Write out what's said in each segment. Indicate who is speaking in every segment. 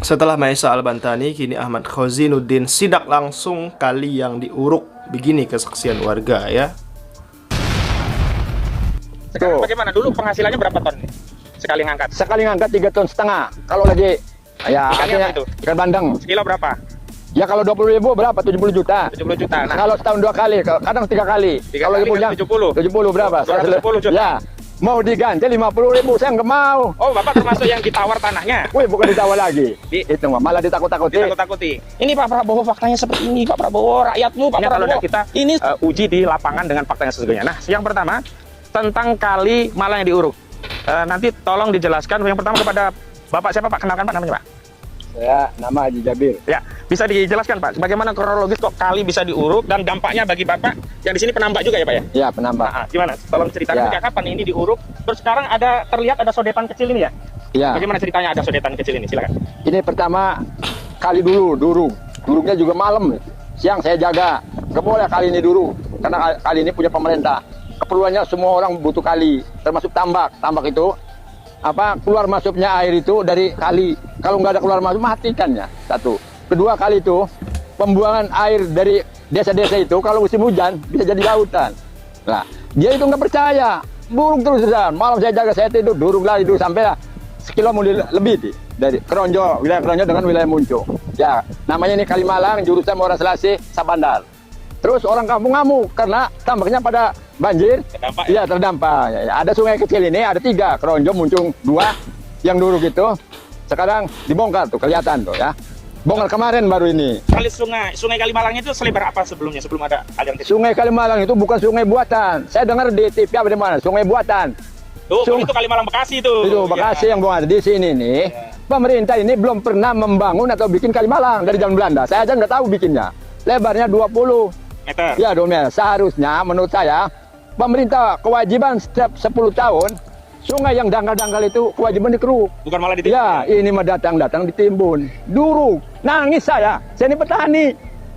Speaker 1: Setelah Maesa Al-Bantani, kini Ahmad Khozinuddin sidak langsung kali yang diuruk. Begini kesaksian warga ya.
Speaker 2: Sekarang bagaimana? Dulu penghasilannya berapa ton sekali ngangkat?
Speaker 3: Sekali ngangkat 3,5 ton. Kalau lagi ya
Speaker 2: Ikannya apa itu?
Speaker 3: ikan bandeng.
Speaker 2: Sekilo berapa?
Speaker 3: Ya kalau 20.000 berapa? 70 juta.
Speaker 2: 70 juta. Nah,
Speaker 3: Kalau setahun 2 kali, kadang 3 kali.
Speaker 2: Tiga
Speaker 3: Kalau
Speaker 2: kali
Speaker 3: lagi punya
Speaker 2: kan 70.
Speaker 3: 70 berapa?
Speaker 2: 210 juta.
Speaker 3: Ya. Mau diganti 50.000, saya nggak mau.
Speaker 2: oh Bapak termasuk yang ditawar tanahnya?
Speaker 3: Wih, bukan ditawar lagi.
Speaker 2: Itu
Speaker 3: Malah ditakut-takuti.
Speaker 2: Ditakut-takuti. Ini Pak Prabowo faktanya seperti ini, Pak Prabowo, rakyatmu, Pak Prabowo. Kalau kita ini uji di lapangan dengan faktanya sesungguhnya. Nah, yang pertama tentang kali Malang yang diuruk. Nanti tolong dijelaskan yang pertama kepada Bapak siapa Pak? Kenalkan Pak namanya Pak.
Speaker 3: Saya nama Haji Jabir.
Speaker 2: Ya, bisa dijelaskan Pak, bagaimana kronologis kok kali bisa diuruk dan dampaknya bagi Bapak yang di sini penambak juga ya Pak ya?
Speaker 3: Ya, penambah.
Speaker 2: Nah, gimana? Tolong ceritakan
Speaker 3: Ya.
Speaker 2: sejak kapan ini diuruk. Terus sekarang terlihat ada sodetan kecil ini ya?
Speaker 3: Ya.
Speaker 2: Bagaimana ceritanya ada sodetan kecil ini? Silakan.
Speaker 3: Ini pertama kali dulu durung. Durungnya juga malam. Siang saya jaga. Nggak boleh kali ini durung. Karena kali ini punya pemerintah. Keperluannya semua orang butuh kali, termasuk tambak. Tambak itu keluar masuknya air itu dari kali. Kalau nggak ada keluar masuk, matikannya. Satu. Kedua kali itu pembuangan air dari desa-desa itu kalau musim hujan bisa jadi lautan. Nah, dia itu nggak percaya. Burung terus terusan. Malam saya jaga, saya tidur, durung lagi dulu sampai sekilo lebih dari Keronjo, wilayah Keronjo dengan wilayah Muncung. Ya, namanya ini Kalimalang, jurusan Muara Selasih, Sabandar. Terus orang kampung ngamuk karena tambaknya pada banjir.
Speaker 2: Terdampak ya?
Speaker 3: Iya, terdampak. Ya, ada sungai kecil ini, ada 3, Keronjo, Muncung 2, yang duruk itu. Sekarang dibongkar tuh, kelihatan tuh ya. Bongkar kemarin baru ini.
Speaker 2: Kali sungai Kalimalang itu selebar apa sebelumnya sebelum ada aliran kecil?
Speaker 3: Sungai Kalimalang itu bukan sungai buatan. Saya dengar di TV apa di mana? Sungai buatan.
Speaker 2: Tuh, itu Kalimalang Bekasi itu.
Speaker 3: Itu Bekasi yang buang di sini nih. Pemerintah ini belum pernah membangun atau bikin Kalimalang dari zaman Belanda. Saya aja nggak tahu bikinnya. Lebarnya 20
Speaker 2: meter.
Speaker 3: Ya, 2 meter. Seharusnya menurut saya pemerintah kewajiban setiap 10 tahun sungai yang dangkal-dangkal itu kewajiban dikeruk.
Speaker 2: Bukan malah ditimbun.
Speaker 3: Ya, ini mah datang ditimbun. Duruk. Nangis saya. Saya ini petani.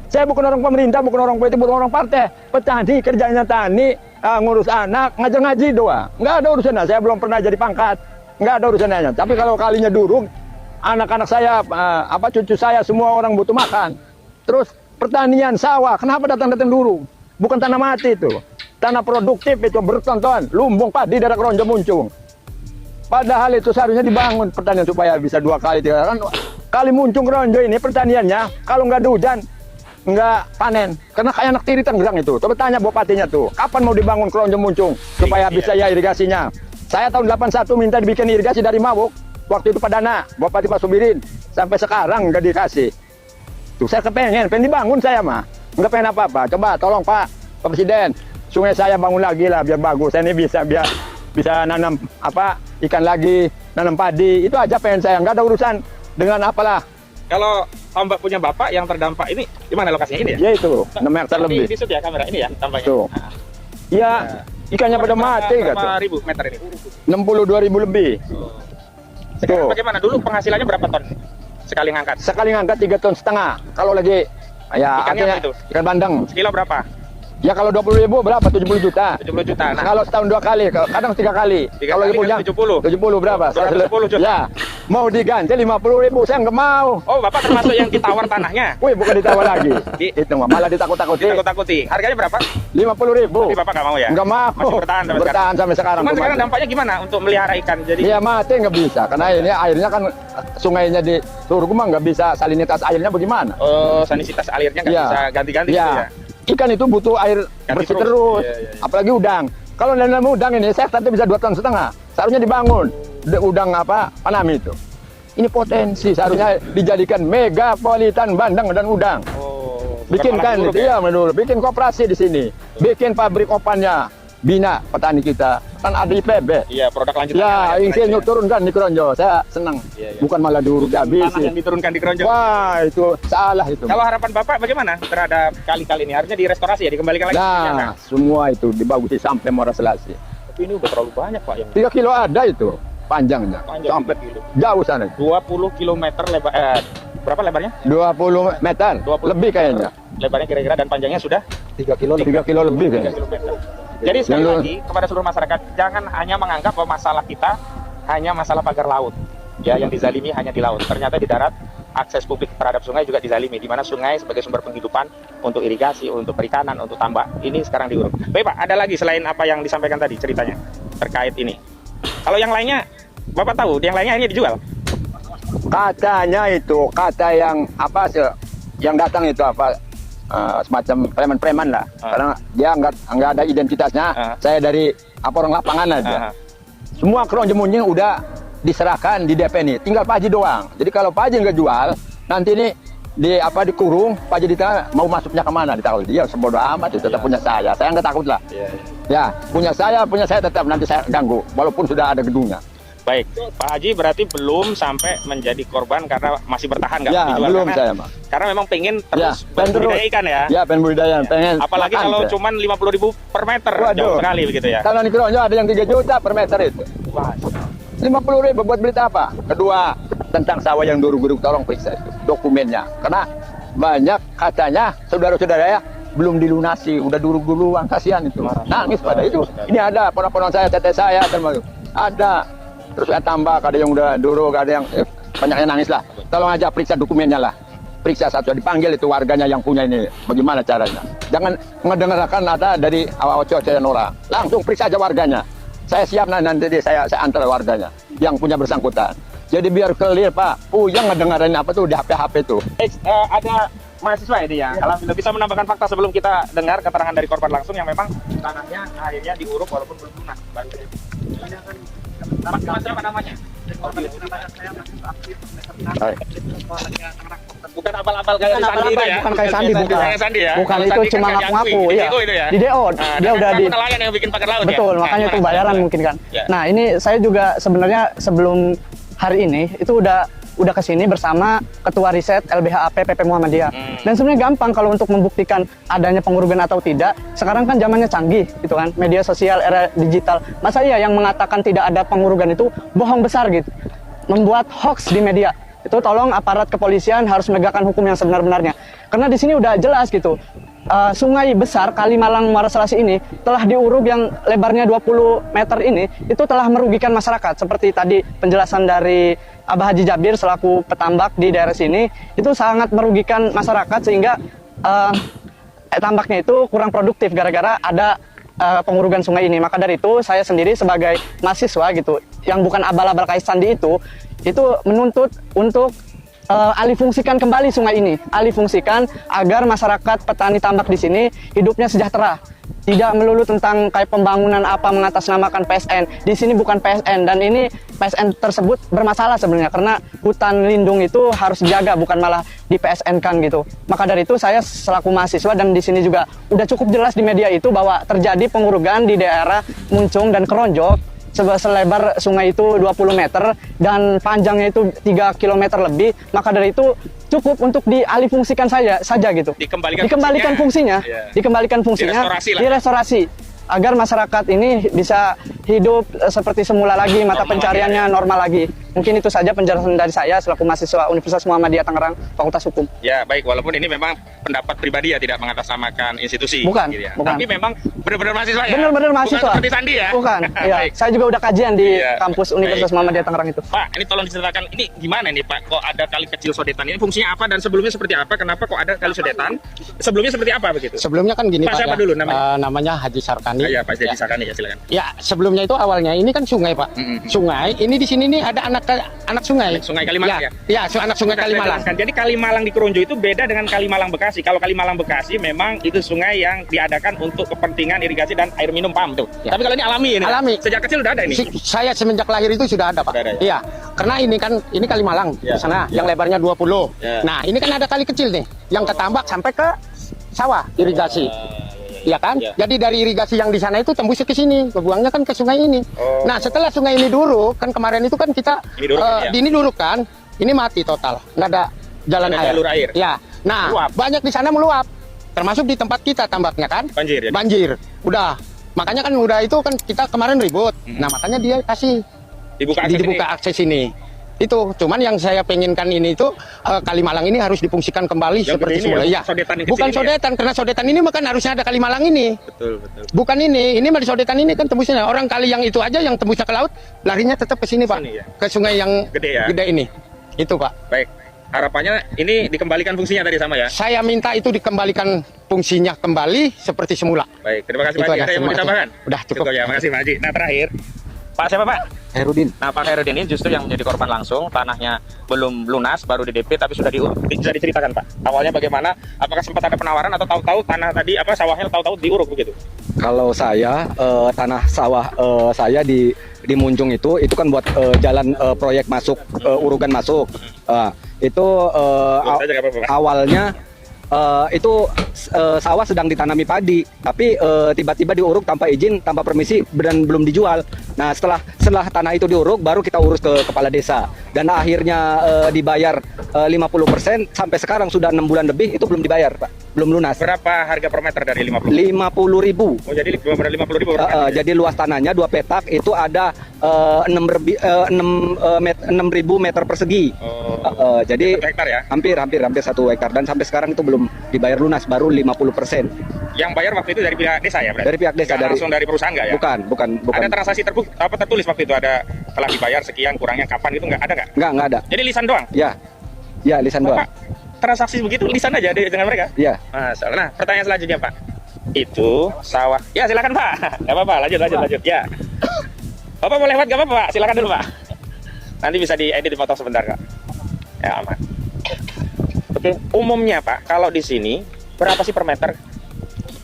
Speaker 3: Saya bukan orang pemerintah, bukan orang politik, bukan orang partai. Petani, kerjanya tani, ngurus anak, ngajar-ngaji doang. Nggak ada urusannya. Saya belum pernah jadi pangkat. Nggak ada urusannya. Tapi kalau kalinya duruk, anak-anak saya, cucu saya, semua orang butuh makan. Terus pertanian, sawah, kenapa datang-datang duruk? Bukan tanah mati itu. Tanah produktif itu bertonton, lumbung padi daerah Keronjo Muncung. Padahal itu seharusnya dibangun pertanian supaya bisa 2 kali, 3 kali. Kali Muncung Keronjo ini pertaniannya kalau nggak ada hujan nggak panen. Karena kayak anak tiri Tangerang itu. Coba tanya bupatinya tuh, kapan mau dibangun Keronjo Muncung supaya bisa ya irigasinya. Saya tahun 81 minta dibikin irigasi dari Mabuk. Waktu itu Padana, Bupati Pak Subirin. Sampai sekarang nggak dikasih. Tuh saya pengen dibangun saya mah. Nggak pengen apa-apa. Coba tolong Pak Presiden, sungai saya bangun lagi lah biar bagus. Saya ini bisa nanam ikan lagi, nanam padi. Itu aja pengen saya. Nggak ada urusan dengan apalah.
Speaker 2: Kalau tambak punya Bapak yang terdampak ini, di mana lokasinya ini ya?
Speaker 3: Ya itu, 6 hektar lebih.
Speaker 2: Di situ ya kamera ini ya tambaknya.
Speaker 3: Tuh. Ya, ikannya pada mati
Speaker 2: berapa
Speaker 3: kata.
Speaker 2: ribu meter ini?
Speaker 3: 62.000 lebih.
Speaker 2: Sekarang
Speaker 3: Tuh.
Speaker 2: bagaimana? Dulu penghasilannya berapa ton sekali ngangkat?
Speaker 3: Sekali ngangkat 3,5 ton. Kalau lagi ya
Speaker 2: Ikannya apa itu?
Speaker 3: ikan bandeng.
Speaker 2: Sekilo berapa?
Speaker 3: Ya kalau 20.000 berapa? 70 juta.
Speaker 2: 70 juta. Nah,
Speaker 3: Kalau setahun 2 kali, kadang 3 kali. Kalau lagi
Speaker 2: kali
Speaker 3: punya
Speaker 2: kan 70.
Speaker 3: 70 berapa?
Speaker 2: 210 juta.
Speaker 3: Ya. Mau diganti 50.000, saya nggak mau.
Speaker 2: oh Bapak termasuk yang ditawar tanahnya?
Speaker 3: Wih, bukan ditawar lagi. Itu mah malah ditakut-takuti.
Speaker 2: Ditakut-takuti. Harganya berapa?
Speaker 3: 50.000.
Speaker 2: Tapi Bapak nggak mau ya?
Speaker 3: Nggak mau.
Speaker 2: Masih bertahan sampai sekarang.
Speaker 3: sampai sekarang.
Speaker 2: Cuman sekarang dampaknya gimana untuk melihara ikan? Jadi
Speaker 3: Ya mati nggak bisa, karena ini airnya kan sungainya di Turku mah nggak bisa salinitas airnya bagaimana?
Speaker 2: sanititas alirnya nggak
Speaker 3: Ya.
Speaker 2: bisa ganti-ganti
Speaker 3: Ya.
Speaker 2: gitu ya?
Speaker 3: Ikan itu butuh air
Speaker 2: Ganti
Speaker 3: bersih
Speaker 2: terus.
Speaker 3: terus,
Speaker 2: Iya, iya, iya.
Speaker 3: apalagi udang. Kalau nanam udang ini, saya tadi bisa 2,5 ton. Seharusnya dibangun udang Panami itu. Ini potensi, seharusnya dijadikan megapolitan bandeng dan udang. Bikinkan,
Speaker 2: ya?
Speaker 3: menurut, bikin koperasi di sini, bikin pabrik opannya, bina petani kita. Kan ada IPB.
Speaker 2: Iya, produk lanjutannya.
Speaker 3: Ya, insinyur turunkan di Keronjo, saya senang.
Speaker 2: Iya, iya.
Speaker 3: Bukan malah duruk
Speaker 2: Tanah yang
Speaker 3: dihabisin.
Speaker 2: diturunkan di Keronjo.
Speaker 3: Wah, itu salah itu.
Speaker 2: Kalau harapan Bapak bagaimana terhadap kali-kali ini? Harusnya direstorasi ya, dikembalikan lagi.
Speaker 3: Nah, semua itu dibagusi sampai Muara Selasih.
Speaker 2: Tapi ini udah terlalu banyak Pak yang
Speaker 3: 3 kilo ada itu panjangnya.
Speaker 2: Panjang
Speaker 3: Sampai
Speaker 2: 3 kilo.
Speaker 3: jauh sana.
Speaker 2: 20 km lebar. Berapa lebarnya?
Speaker 3: 20 meter
Speaker 2: 20
Speaker 3: lebih kayaknya.
Speaker 2: Lebarnya kira-kira dan panjangnya sudah
Speaker 3: 3 kilo lebih
Speaker 2: 3
Speaker 3: kayaknya.
Speaker 2: km. Jadi sekali lagi kepada seluruh masyarakat, jangan hanya menganggap bahwa masalah kita hanya masalah pagar laut. Ya, yang dizalimi hanya di laut. Ternyata di darat akses publik terhadap sungai juga dizalimi, di mana sungai sebagai sumber penghidupan untuk irigasi, untuk perikanan, untuk tambak, ini sekarang diuruk. Baik Pak, ada lagi selain apa yang disampaikan tadi ceritanya terkait ini? Kalau yang lainnya, Bapak tahu, yang lainnya ini dijual?
Speaker 3: Katanya itu, kata yang apa yang datang itu apa semacam preman-preman lah. Karena dia nggak ada identitasnya. Saya dari orang lapangan aja. Semua keronjemunnya udah diserahkan di DP ini, tinggal Pak Haji doang. Jadi kalau Pak Haji nggak jual, nanti ini dikurung, Pak Haji ditanya mau masuknya kemana, ditaruh dia sebodoh amat, itu tetap punya saya nggak takut lah. Ya punya saya tetap, nanti saya ganggu walaupun sudah ada gedungnya.
Speaker 2: Baik, Pak Haji berarti belum sampai menjadi korban karena masih bertahan nggak dijual,
Speaker 3: belum
Speaker 2: karena,
Speaker 3: saya, Pak.
Speaker 2: Karena memang pengen terus berbudidaya ikan ya.
Speaker 3: Ya, pengen budidaya, pengen.
Speaker 2: Apalagi kalau cuman 50.000 per meter, jauh sekali begitu ya.
Speaker 3: Kalau di Keronjo ada yang 3 juta per meter itu. 50.000 buat beli apa? Kedua, tentang sawah yang duruk-duruk, tolong periksa itu dokumennya. Karena banyak katanya saudara-saudara ya belum dilunasi, udah duruk duluan, kasihan itu. Nangis pada itu. Ini ada ponak-ponak saya, teteh saya, ada. Terus saya tambah, ada yang udah duruk, ada yang banyaknya nangis lah. Tolong aja periksa dokumennya lah. Periksa satu, dipanggil itu warganya yang punya ini. Bagaimana caranya? Jangan mendengarkan ada dari awal cocokan orang. Langsung periksa aja warganya. Saya siap nanti saya antar warganya yang punya bersangkutan. Jadi biar clear Pak, yang ngedengerin apa tuh di HP itu.
Speaker 2: Ada mahasiswa ini ya, alhamdulillah bisa menambahkan fakta sebelum kita dengar keterangan dari korban langsung yang memang tanahnya akhirnya diuruk walaupun belum lunas. Mas siapa namanya? Bukan abal-abal kayak Sandi itu ya?
Speaker 4: Bukan kayak Sandi, bukan.
Speaker 2: Ya?
Speaker 4: Bukan, itu cuma ngaku-ngaku.
Speaker 2: Iya.
Speaker 4: Di DO, dia udah di
Speaker 2: nelayan yang bikin pagar laut.
Speaker 4: betul,
Speaker 2: ya?
Speaker 4: makanya itu bayaran mungkin kan.
Speaker 2: Ya.
Speaker 4: Nah, ini saya juga sebenarnya sebelum hari ini itu udah kesini bersama Ketua Riset LBHAP PP Muhammadiyah. Dan sebenarnya gampang kalau untuk membuktikan adanya pengurugan atau tidak. Sekarang kan zamannya canggih, gitu kan, media sosial, era digital. Masa iya yang mengatakan tidak ada pengurugan itu bohong besar gitu, membuat hoax di media. Itu tolong aparat kepolisian harus menegakkan hukum yang sebenar-benarnya. Karena di sini udah jelas gitu. Sungai besar Kali Malang Muara Selasi ini telah diuruk yang lebarnya 20 meter ini itu telah merugikan masyarakat. Seperti tadi penjelasan dari Abah Haji Jabir selaku petambak di daerah sini, itu sangat merugikan masyarakat sehingga tambaknya itu kurang produktif gara-gara ada pengurugan sungai ini. Maka dari itu saya sendiri sebagai mahasiswa gitu yang bukan abal-abal kayak Sandi itu menuntut untuk alih-fungsikan kembali sungai ini, alih-fungsikan agar masyarakat petani tambak di sini hidupnya sejahtera. Tidak melulu tentang kayak pembangunan apa mengatasnamakan PSN. Di sini bukan PSN dan ini PSN tersebut bermasalah sebenarnya karena hutan lindung itu harus dijaga bukan malah di PSN kan gitu. Maka dari itu saya selaku mahasiswa dan di sini juga udah cukup jelas di media itu bahwa terjadi pengurugan di daerah Muncung dan Keronjo. Selebar sungai itu 20 meter dan panjangnya itu 3 km lebih. Maka dari itu cukup untuk dialihfungsikan saja gitu. Dikembalikan fungsinya. Yeah. Dikembalikan fungsinya. Direstorasi agar masyarakat ini bisa hidup seperti semula lagi, mata pencariannya normal lagi. Mungkin itu saja penjelasan dari saya selaku mahasiswa Universitas Muhammadiyah Tangerang, Fakultas Hukum.
Speaker 2: Ya, baik, walaupun ini memang pendapat pribadi ya, tidak mengatasnamakan institusi.
Speaker 4: Bukan,
Speaker 2: gitu ya.
Speaker 4: bukan.
Speaker 2: Tapi memang benar-benar mahasiswa ya?
Speaker 4: Benar-benar mahasiswa.
Speaker 2: Bukan seperti Sandi ya?
Speaker 4: Bukan, ya. Saya juga udah kajian di kampus Universitas Muhammadiyah Tangerang itu.
Speaker 2: Pak, ini tolong diceritakan, ini gimana nih Pak, kok ada kali kecil sodetan ini, fungsinya apa dan sebelumnya seperti apa, kenapa kok ada kali sodetan, sebelumnya seperti apa begitu?
Speaker 5: Sebelumnya kan gini
Speaker 2: Pak, siapa dulu namanya?
Speaker 5: Namanya Haji Sarkani.
Speaker 2: Iya, Pak Haji Sarkani ya, silakan.
Speaker 5: Ya, sebelumnya itu awalnya ini kan sungai Pak. Sungai, ini di sini nih ada anak sungai.
Speaker 2: Sungai Kalimalang ya?
Speaker 5: Ya, anak sungai Kalimalang.
Speaker 2: Jadi Kalimalang di Keronjo itu beda dengan Kalimalang Bekasi. Kalau Kalimalang Bekasi memang itu sungai yang diadakan untuk kepentingan irigasi dan air minum paham tuh. Ya. Tapi kalau ini alami ini.
Speaker 5: Alami.
Speaker 2: Sejak kecil udah ada ini.
Speaker 5: Saya semenjak lahir itu sudah ada Pak.
Speaker 2: Ada, ya?
Speaker 5: Iya. Karena ini Kalimalang di sana yang lebarnya 20. Nah, ini kan ada kali kecil nih yang ketambak sampai ke sawah irigasi. Iya kan? Ya. Jadi dari irigasi yang di sana itu tembus ke sini, kebuangnya kan ke sungai ini. Nah, setelah sungai ini duruk, kan kemarin itu kan kita ini duruk kan, ini mati total, nggak ada jalan air.
Speaker 2: Jalur air.
Speaker 5: Ya. Nah, banyak di sana meluap, termasuk di tempat kita tambaknya kan.
Speaker 2: Banjir. Ya?
Speaker 5: Banjir. Udah. Makanya kan udah itu kan kita kemarin ribut. Nah, makanya dia kasih dibuka akses ini. Itu cuman yang saya pengenkan ini itu Kalimalang ini harus difungsikan kembali yang seperti semula ya. Bukan sodetan karena sodetan ini makan harusnya ada Kalimalang ini. Betul. Bukan ini mah sodetan ini kan tembusnya orang kali yang itu aja yang tembusnya ke laut larinya tetap ke sini Pak. Ya? Ke sungai yang gede ini. Itu Pak.
Speaker 2: Baik. harapannya ini dikembalikan fungsinya tadi sama ya.
Speaker 5: Saya minta itu dikembalikan fungsinya kembali seperti semula.
Speaker 2: Baik, terima kasih Pak
Speaker 5: Itu
Speaker 2: Haji.
Speaker 5: aja,
Speaker 2: Ada yang mau
Speaker 5: terima kasih.
Speaker 2: ditambahkan?
Speaker 5: Udah cukup.
Speaker 2: Ya, makasih Pak Haji. Nah terakhir, Pak siapa Pak?
Speaker 3: Herudin.
Speaker 2: Nah Pak Herudin ini justru yang menjadi korban langsung, tanahnya belum lunas, baru di DP tapi sudah diuruk. Bisa diceritakan Pak, awalnya bagaimana? Apakah sempat ada penawaran atau tahu-tahu tanah tadi sawahnya tahu-tahu diuruk begitu?
Speaker 3: Kalau saya tanah sawah saya di Munjung itu kan buat jalan proyek masuk urugan masuk. Itu
Speaker 2: Lurus aja, nggak apa-apa, Pak.
Speaker 3: awalnya itu sawah sedang ditanami padi, tapi tiba-tiba diuruk tanpa izin, tanpa permisi dan belum dijual. Nah setelah tanah itu diuruk, baru kita urus ke kepala desa dan akhirnya dibayar 50%. Sampai sekarang sudah 6 bulan lebih itu belum dibayar, Pak, belum lunas.
Speaker 2: Berapa harga per meter dari 50?
Speaker 3: 50.000.
Speaker 2: Oh jadi 50.000 per meter.
Speaker 3: Jadi luas tanahnya 2 petak itu ada 6.000 meter persegi. Jadi
Speaker 2: 1 hektar ya?
Speaker 3: hampir 1 hektar dan sampai sekarang itu belum dibayar lunas, baru 50%.
Speaker 2: Yang bayar waktu itu dari pihak desa ya berarti?
Speaker 3: Dari pihak desa,
Speaker 2: Nggak langsung dari perusahaan nggak ya?
Speaker 3: Bukan.
Speaker 2: Ada transaksi tertulis waktu itu, ada telah dibayar sekian, kurangnya kapan gitu, nggak ada nggak?
Speaker 3: Nggak ada.
Speaker 2: Jadi lisan doang?
Speaker 3: Ya lisan doang.
Speaker 2: Bapak transaksi begitu lisan aja dengan mereka?
Speaker 3: Iya.
Speaker 2: Nah, pertanyaan selanjutnya Pak, itu sawah, ya silakan Pak, nggak apa-apa, lanjut ya. Bapak mau lewat nggak apa-apa Pak, silakan dulu Pak. Nanti bisa diedit, dipotong sebentar Kak. Ya aman. Oke, umumnya Pak, kalau di sini berapa sih per meter?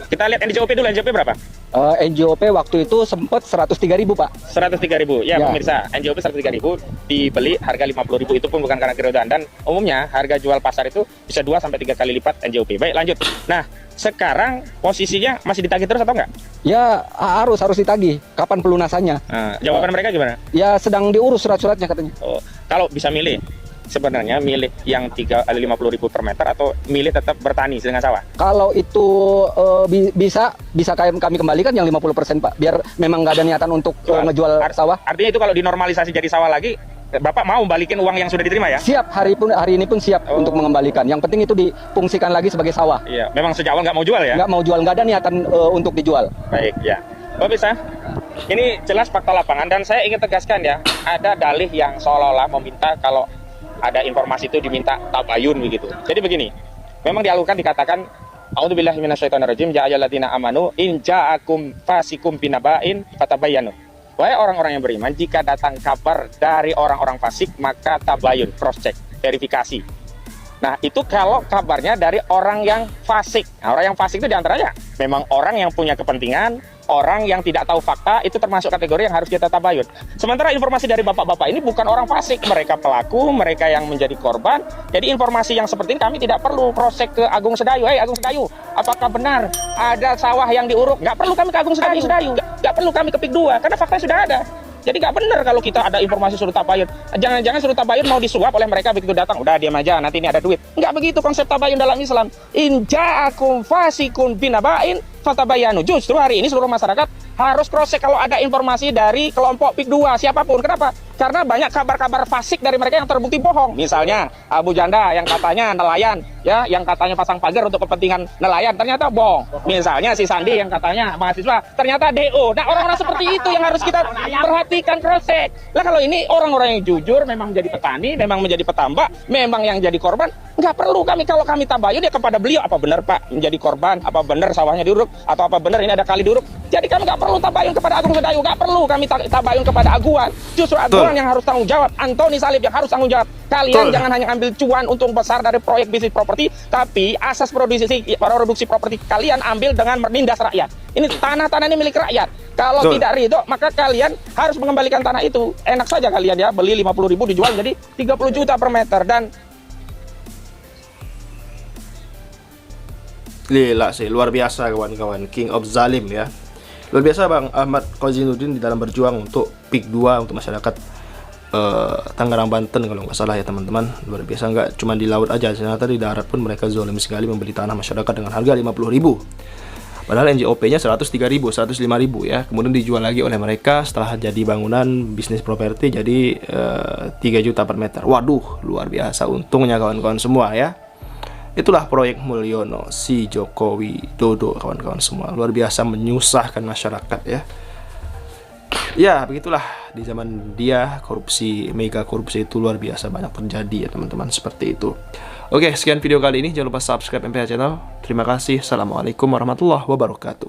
Speaker 2: Kita lihat NJOP dulu, NJOP berapa?
Speaker 3: NJOP waktu itu sempat 103.000, Pak.
Speaker 2: 103.000. Ya,
Speaker 3: Ya.
Speaker 2: pemirsa, NJOP 103.000 dibeli harga 50.000, itu pun bukan karena keredoan, dan umumnya harga jual pasar itu bisa 2 sampai 3 kali lipat NJOP. Baik, lanjut. Nah, sekarang posisinya masih ditagih terus atau enggak?
Speaker 3: Ya harus ditagih. Kapan pelunasannya?
Speaker 2: Nah, jawaban mereka gimana?
Speaker 3: Ya sedang diurus surat-suratnya katanya.
Speaker 2: Oh, kalau bisa milih, sebenarnya milih yang 50.000 per meter atau milih tetap bertani dengan sawah?
Speaker 3: Kalau itu bisa kami kembalikan yang 50%, Pak. Biar memang nggak ada niatan untuk ngejual sawah.
Speaker 2: Artinya itu kalau dinormalisasi jadi sawah lagi, Bapak mau balikin uang yang sudah diterima ya?
Speaker 3: Siap, hari ini pun siap untuk mengembalikan. Yang penting itu difungsikan lagi sebagai sawah.
Speaker 2: Iya, memang sejak awal nggak mau jual ya?
Speaker 3: Nggak mau jual, nggak ada niatan untuk dijual.
Speaker 2: Baik, ya. Bapak bisa? Ini jelas fakta lapangan, dan saya ingin tegaskan ya, ada dalih yang seolah-olah meminta kalau ada informasi itu diminta tabayun begitu. Jadi begini, memang di Al-Qur'an dikatakan, A'udzubillahi minasyaitonirrajim, ya ayyuhalladzina amanu in ja'akum fasikum binaba'in fatabayyanu. Wahai orang-orang yang beriman, jika datang kabar dari orang-orang fasik, maka tabayun, cross check, verifikasi. Nah, itu kalau kabarnya dari orang yang fasik. Nah, orang yang fasik itu diantaranya memang orang yang punya kepentingan, orang yang tidak tahu fakta, itu termasuk kategori yang harus kita tabayun. Sementara informasi dari bapak-bapak ini bukan orang fasik, mereka pelaku, mereka yang menjadi korban. Jadi informasi yang seperti ini kami tidak perlu cross check ke Agung Sedayu. Hei Agung Sedayu, apakah benar ada sawah yang diuruk? Nggak perlu kami ke Agung Sedayu. Nggak perlu kami ke PIK 2, karena faktanya sudah ada. Jadi nggak benar kalau kita ada informasi suruh tabayun. Jangan-jangan suruh tabayun mau disuap oleh mereka begitu datang. Udah diam aja, nanti ini ada duit. Nggak begitu konsep tabayun dalam Islam. In ja'akum fasikun binaba'in fatabayanu. Justru hari ini seluruh masyarakat harus cross check kalau ada informasi dari kelompok PIK 2 siapapun. Kenapa? Karena banyak kabar-kabar fasik dari mereka yang terbukti bohong. Misalnya Abu Janda yang katanya nelayan, ya, yang katanya pasang pagar untuk kepentingan nelayan, ternyata bohong. Misalnya si Sandi yang katanya mahasiswa, ternyata DO. Nah, orang-orang seperti itu yang harus kita perhatikan, cross check. Lah kalau ini orang-orang yang jujur, memang menjadi petani, memang menjadi petambak, memang yang jadi korban, nggak perlu kalau kami tabayun ya kepada beliau, apa benar Pak menjadi korban, apa benar sawahnya diuruk, atau apa benar ini ada kali diuruk. Jadi kami nggak perlu tabayun kepada Agung Sedayu, nggak perlu kami tabayun kepada Aguan. Justru Aguan yang harus tanggung jawab, Antoni Salib yang harus tanggung jawab. Kalian jangan hanya ambil cuan untung besar dari proyek bisnis properti, tapi asas produksi properti kalian ambil dengan menindas rakyat. Ini tanah-tanah ini milik rakyat. Kalau tidak ridho, maka kalian harus mengembalikan tanah itu. Enak saja kalian ya, beli 50.000 dijual jadi 30 juta per meter. Dan
Speaker 1: gila sih, luar biasa kawan-kawan, King of Zalim ya. Luar biasa Bang Ahmad Khozinuddin di dalam berjuang untuk PIK 2 untuk masyarakat Tangerang, Banten kalau nggak salah ya teman-teman. Luar biasa, nggak cuma di laut aja, ternyata di darat pun mereka zalim sekali membeli tanah masyarakat dengan harga 50.000. Padahal NJOP-nya 103.000, 105.000 ya. Kemudian dijual lagi oleh mereka setelah jadi bangunan bisnis properti jadi 3 juta per meter. Waduh, luar biasa untungnya kawan-kawan semua ya. Itulah proyek Mulyono si Jokowi Dodo kawan-kawan semua. Luar biasa menyusahkan masyarakat ya. Ya begitulah, di zaman dia korupsi, mega korupsi itu luar biasa banyak terjadi ya teman-teman, seperti itu. Oke, sekian video kali ini, jangan lupa subscribe MPH Channel. Terima kasih, assalamualaikum warahmatullahi wabarakatuh.